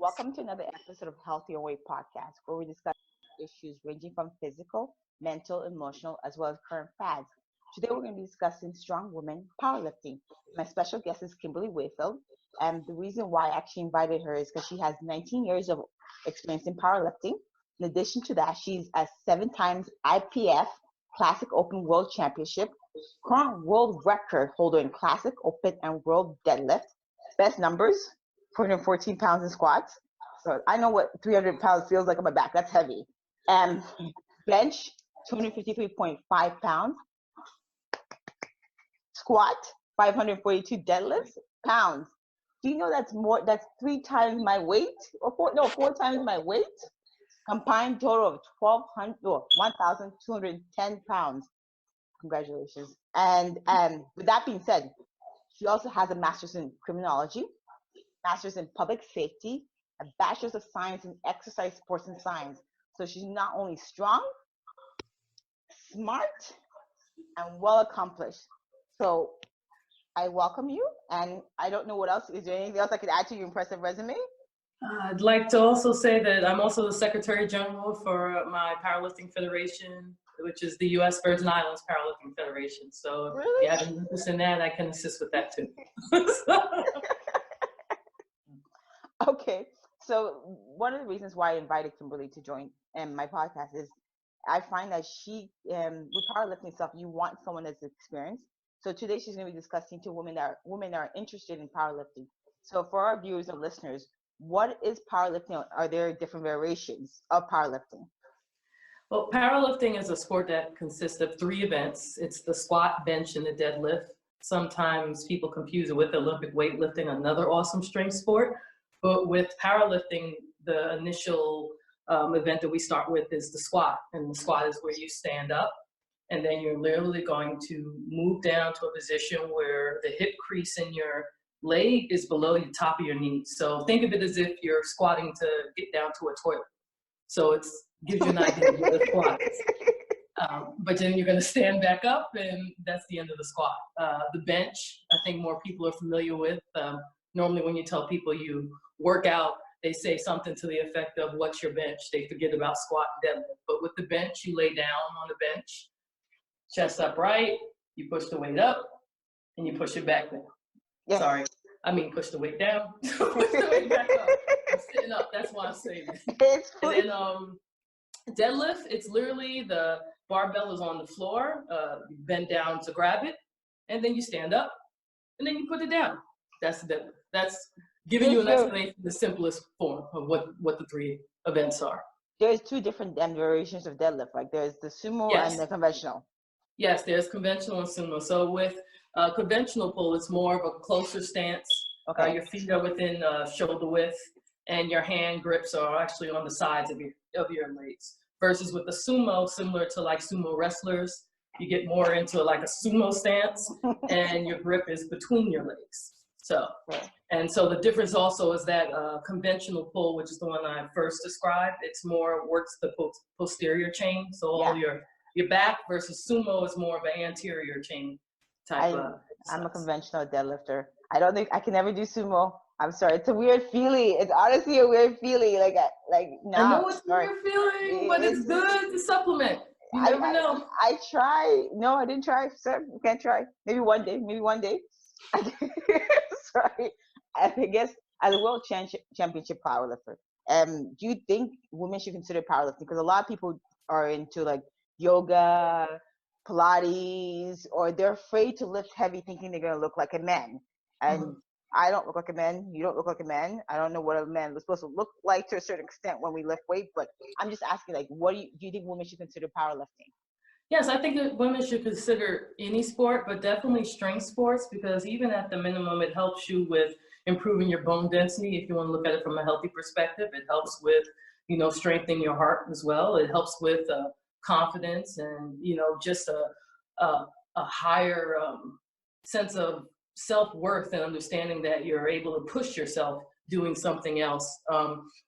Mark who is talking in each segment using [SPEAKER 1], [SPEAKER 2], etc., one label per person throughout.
[SPEAKER 1] Welcome to another episode of Healthier Way Podcast, where we discuss issues ranging from physical, mental, emotional, as well as current fads. Today, we're going to be discussing strong women powerlifting. My special guest is Kimberly Walford, and the reason why I actually invited her is because she has 19 years of experience in powerlifting. In addition to that, she's a 7 times IPF Classic Open World Championship, current world record holder in Classic Open and World Deadlift. Best numbers, 414 pounds in squats. So I know what 300 pounds feels like on my back. That's heavy. And bench, 253.5 pounds. Squat, 542 deadlifts, pounds. Do you know that's 3 times my weight? Or 4 times my weight? Combined total of 1,210 pounds. Congratulations. And with that being said, she also has a master's in criminology, master's in public safety, a bachelor's of science in exercise, sports, and science. So she's not only strong, smart, and well accomplished. So I welcome you, and I don't know what else. Is there anything else I could add to your impressive resume?
[SPEAKER 2] I'd like to also say that I'm also the Secretary General for my Powerlifting Federation, which is the U.S. Virgin Islands Powerlifting Federation. So
[SPEAKER 1] Really?
[SPEAKER 2] if you have an interest in that, I can assist with that too.
[SPEAKER 1] Okay, so one of the reasons why I invited Kimberly to join my podcast is I find that with powerlifting itself, you want someone that's experienced. So today she's going to be discussing two women that are interested in powerlifting. So for our viewers and listeners, what is powerlifting? Are there different variations of powerlifting?
[SPEAKER 2] Well, powerlifting is a sport that consists of 3 events. It's the squat, bench, and the deadlift. Sometimes people confuse it with Olympic weightlifting, another awesome strength sport. But with powerlifting, the initial event that we start with is the squat. And the squat is where you stand up, and then you're literally going to move down to a position where the hip crease in your leg is below the top of your knees. So think of it as if you're squatting to get down to a toilet. So it gives you an idea of what the squat is. But then you're going to stand back up, and that's the end of the squat. The bench, I think more people are familiar with. Normally when you tell people you work out, they say something to the effect of, what's your bench? They forget about squat and deadlift. But with the bench, you lay down on the bench, chest upright, you push the weight up, and you push it back down. Yes. Sorry, I mean push the weight down, push the weight back up. I'm sitting up, that's why I'm saying it. And then deadlift, it's literally the barbell is on the floor, you bend down to grab it, and then you stand up, and then you put it down. That's the deadlift. That's giving you an explanation, the simplest form of what the 3 events are.
[SPEAKER 1] There's 2 different variations of deadlift. Like there's the sumo and the conventional.
[SPEAKER 2] Yes, there's conventional and sumo. So with conventional pull, it's more of a closer stance. Okay. Your feet are within shoulder width, and your hand grips are actually on the sides of your legs. Versus with the sumo, similar to like sumo wrestlers, you get more into like a sumo stance, and your grip is between your legs. So the difference also is that conventional pull, which is the one I first described, it's more works the posterior chain. So all your back, versus sumo is more of an anterior chain type.
[SPEAKER 1] I'm a conventional deadlifter. I don't think I can ever do sumo. I'm sorry. It's a weird feeling. It's honestly a weird feeling. I
[SPEAKER 2] know it's a weird feeling, but it's good to supplement. You never know.
[SPEAKER 1] I try. No, I didn't try. Sir, you can't try. Maybe one day. Sorry. I guess as a world championship powerlifter, do you think women should consider powerlifting? Because a lot of people are into like yoga, Pilates, or they're afraid to lift heavy thinking they're going to look like a man. And I don't look like a man. You don't look like a man. I don't know what a man was supposed to look like to a certain extent when we lift weight, but I'm just asking, like, what do you think women should consider powerlifting?
[SPEAKER 2] Yes, I think that women should consider any sport, but definitely strength sports, because even at the minimum, it helps you with improving your bone density. If you want to look at it from a healthy perspective, it helps with, strengthening your heart as well. It helps with confidence and, just a higher sense of self-worth and understanding that you're able to push yourself doing something else.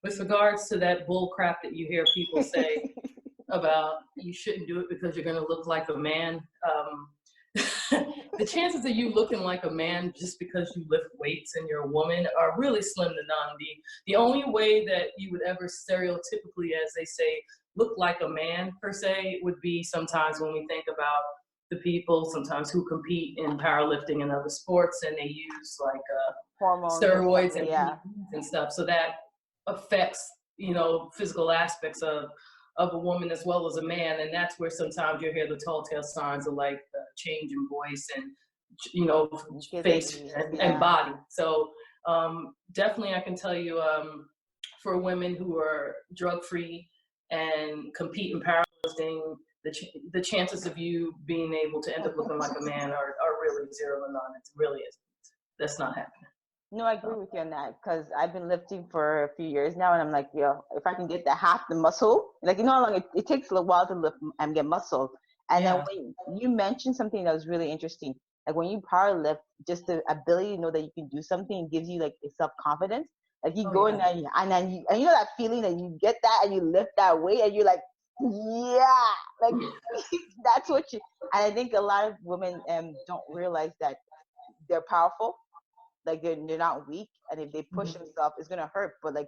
[SPEAKER 2] With regards to that bull crap that you hear people say about you shouldn't do it because you're going to look like a man, the chances of you looking like a man just because you lift weights and you're a woman are really slim to none. The only way that you would ever stereotypically, as they say, look like a man per se would be sometimes when we think about the people sometimes who compete in powerlifting and other sports, and they use like
[SPEAKER 1] Hormones and stuff.
[SPEAKER 2] steroids and
[SPEAKER 1] Yeah.
[SPEAKER 2] PEDs and stuff. So that affects, physical aspects of a woman as well as a man. And that's where sometimes you hear the tall tale signs of like the change in voice and, face and
[SPEAKER 1] Yeah.
[SPEAKER 2] body. So definitely I can tell you for women who are drug free and compete in powerlifting, the chances of you being able to end up looking like a man are really zero and none. It really isn't. That's not happening.
[SPEAKER 1] No, I agree with you on that because I've been lifting for a few years now, and I'm like, if I can get the half the muscle, like how long it takes a little while to lift and get muscle. And then when you mentioned something that was really interesting, like when you power lift, just the ability to know that you can do something gives you like a self-confidence. Like you go in there and then you know that feeling that you get that and you lift that weight and you're like, yeah, like that's what you. And I think a lot of women don't realize that they're powerful, like they're not weak, and if they push themselves, it's gonna hurt. But like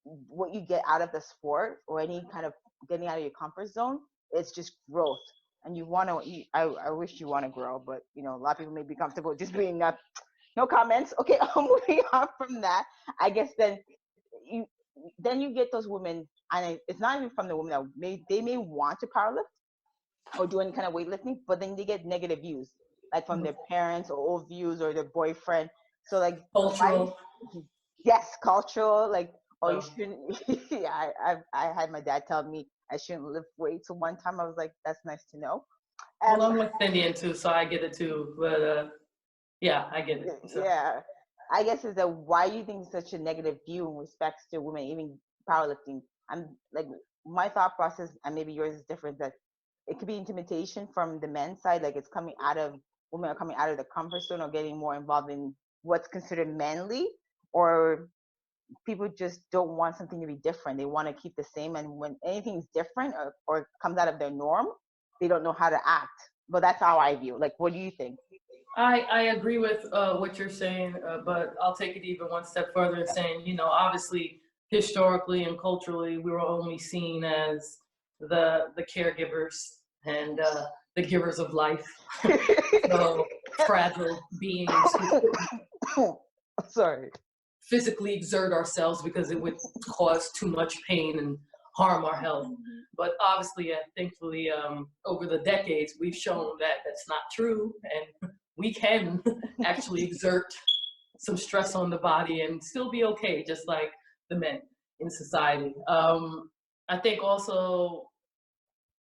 [SPEAKER 1] what you get out of the sport or any kind of getting out of your comfort zone, it's just growth. And you want to. I wish you want to grow, but a lot of people may be comfortable just being up. No comments. Okay, moving on from that. I guess you you get those women, and it's not even from the women that they may want to powerlift or do any kind of weightlifting, but then they get negative views, like from their parents or old views or their boyfriend. So like
[SPEAKER 2] cultural.
[SPEAKER 1] Yes, cultural, like, oh, you shouldn't. Yeah, I had my dad tell me I shouldn't lift weights. So one time I was like, that's nice to know.
[SPEAKER 2] Well, I'm West Indian too, so I get it too. But yeah, I get it. So.
[SPEAKER 1] Yeah, I guess is that why you think such a negative view in respects to women, even powerlifting? I'm like my thought process, and maybe yours is different. That it could be intimidation from the men's side, like it's coming out of women are coming out of the comfort zone or getting more involved in what's considered manly, or people just don't want something to be different. They want to keep the same, and when anything's different or comes out of their norm, they don't know how to act. But that's how I view. Like, what do you think?
[SPEAKER 2] I agree with what you're saying, but I'll take it even one step further and saying, obviously, historically and culturally, we were only seen as the caregivers and the givers of life. So fragile beings who
[SPEAKER 1] Sorry.
[SPEAKER 2] physically exert ourselves because it would cause too much pain and harm our health. But obviously, thankfully, over the decades, we've shown that that's not true, and we can actually exert some stress on the body and still be okay, just like the men in society. I think also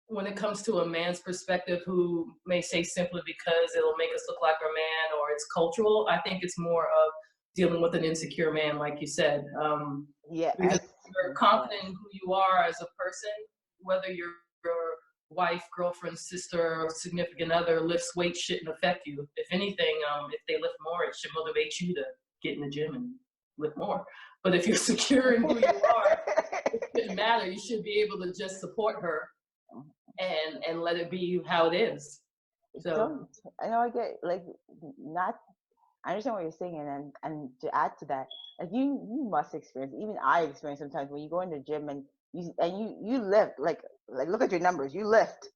[SPEAKER 2] when it comes to a man's perspective who may say simply because it'll make us look like a man or it's cultural, I think it's more of dealing with an insecure man, like you said.
[SPEAKER 1] Yeah.
[SPEAKER 2] Because you're confident in who you are as a person, whether your wife, girlfriend, sister, or significant other lifts weights shouldn't affect you. If anything, if they lift more, it should motivate you to get in the gym and lift more. But if you're secure in who you are, it shouldn't matter. You should be able to just support her and let it be how it is. So
[SPEAKER 1] I know I get like not. I understand what you're saying, and to add to that, like you must experience. Even I experience sometimes when you go in the gym and you lift like look at your numbers. You lift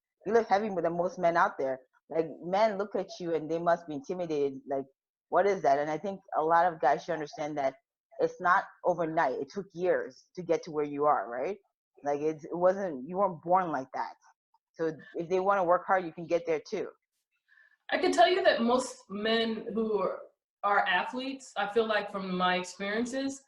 [SPEAKER 1] heavy more than most men out there. Like men look at you and they must be intimidated. Like what is that? And I think a lot of guys should understand that it's not overnight. It took years to get to where you are, right? Like it wasn't. You weren't born like that. So if they want to work hard, you can get there too.
[SPEAKER 2] I can tell you that most men who are athletes, I feel like from my experiences,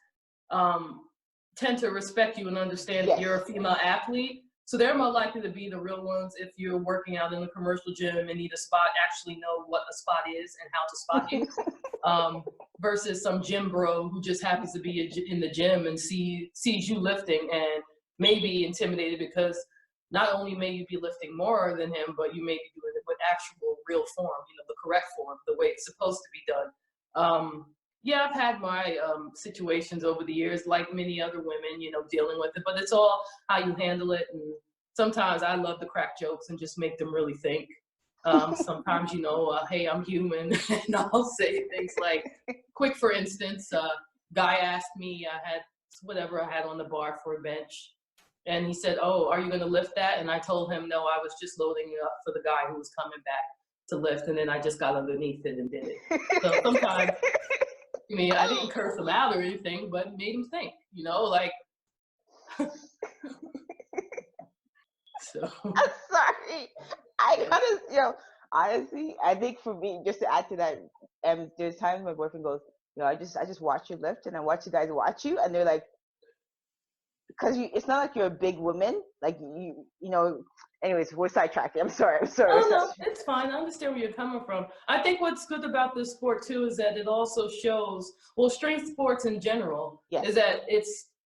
[SPEAKER 2] tend to respect you and understand that you're a female athlete. So they're more likely to be the real ones if you're working out in a commercial gym and need a spot, actually know what a spot is and how to spot you, versus some gym bro who just happens to be in the gym and sees you lifting and may be intimidated because not only may you be lifting more than him, but you may be doing it with actual real form, the correct form, the way it's supposed to be done. Yeah, I've had my situations over the years, like many other women, dealing with it, but it's all how you handle it. And sometimes I love to crack jokes and just make them really think. Sometimes, hey, I'm human, and I'll say things like, quick for instance, guy asked me, I had whatever I had on the bar for a bench, and he said, "Oh, are you going to lift that?" And I told him, "No, I was just loading it up for the guy who was coming back to lift," and then I just got underneath it and did it. So sometimes, I didn't curse him out or anything, but made him think, like, so.
[SPEAKER 1] I'm sorry. I gotta, honestly, I think for me, just to add to that, there's times my boyfriend goes, I just watch you lift, and I watch you guys watch you, and they're like, because it's not like you're a big woman, like Anyways, we're sidetracking. I'm sorry.
[SPEAKER 2] No, it's fine. I understand where you're coming from. I think what's good about this sport too is that it also shows, well, strength sports in general,
[SPEAKER 1] Yes.
[SPEAKER 2] is that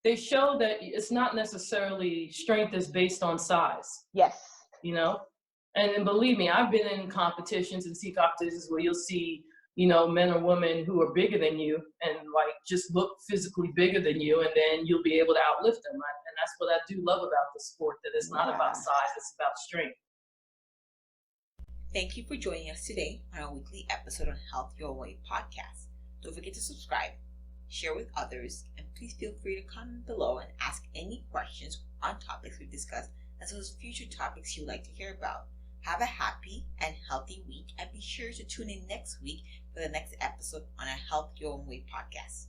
[SPEAKER 2] they show that it's not necessarily strength is based on size.
[SPEAKER 1] Yes.
[SPEAKER 2] And believe me, I've been in competitions and see competitions where you'll see, men or women who are bigger than you and like just look physically bigger than you, and then you'll be able to outlift them. And that's what I do love about the sport, that it's not about size, it's about strength.
[SPEAKER 3] Thank you for joining us today on our weekly episode on Health Your Way podcast. Don't forget to subscribe, share with others, and please feel free to comment below and ask any questions on topics we've discussed, as well as future topics you'd like to hear about. Have a happy and healthy week, and be sure to tune in next week for the next episode on our Health Your Own Way podcast.